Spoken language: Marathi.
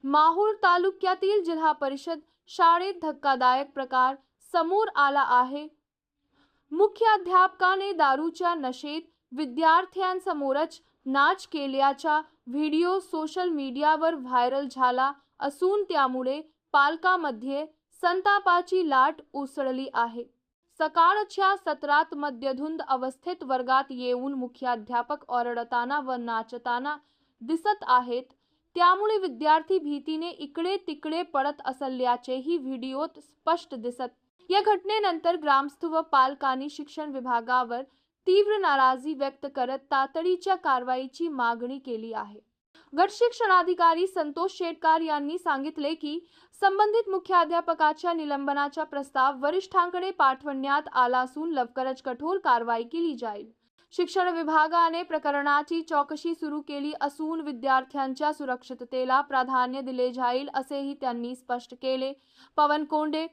माहूर तालुक्यातील जिल्हा परिषद शाळेत धक्कादायक प्रकार समोर आला आहे। मुख्याध्यापकाने दारूच्या नशेत विद्यार्थ्यांसमोरच नाच केल्याचा व्हिडिओ सोशल मीडियावर व्हायरल झाला असून त्यामुळे पालकांमध्ये संतापाची लाट उसळली आहे। सकाळच्या सत्रात मद्यधुंद अवस्थेत वर्गात येऊन मुख्याध्यापक ओरडताना व नाचताना दिसत आहेत, त्यामुळे विद्यार्थी भीतीने इकडे तिकडे पडत असल्याचेही व्हिडिओत स्पष्ट दिसत। या घटनेनंतर ग्रामस्थ व पालकांनी शिक्षण विभागावर तीव्र नाराजी व्यक्त करत तातडीच्या कारवाईची मागणी केली आहे। गट शिक्षणाधिकारी संतोष शेटकार यांनी सांगितले की संबंधित मुख्याध्यापकाच्या निलंबनाचा प्रस्ताव वरिष्ठांकडे पाठवण्यात आला असून लवकरच कठोर कारवाई केली जाईल। शिक्षण विभागाने प्रकरणाची चौकशी सुरू केली असून विद्यार्थ्यांच्या सुरक्षिततेला प्राधान्य दिले जाईल असेही त्यांनी स्पष्ट केले। पवन कोंडे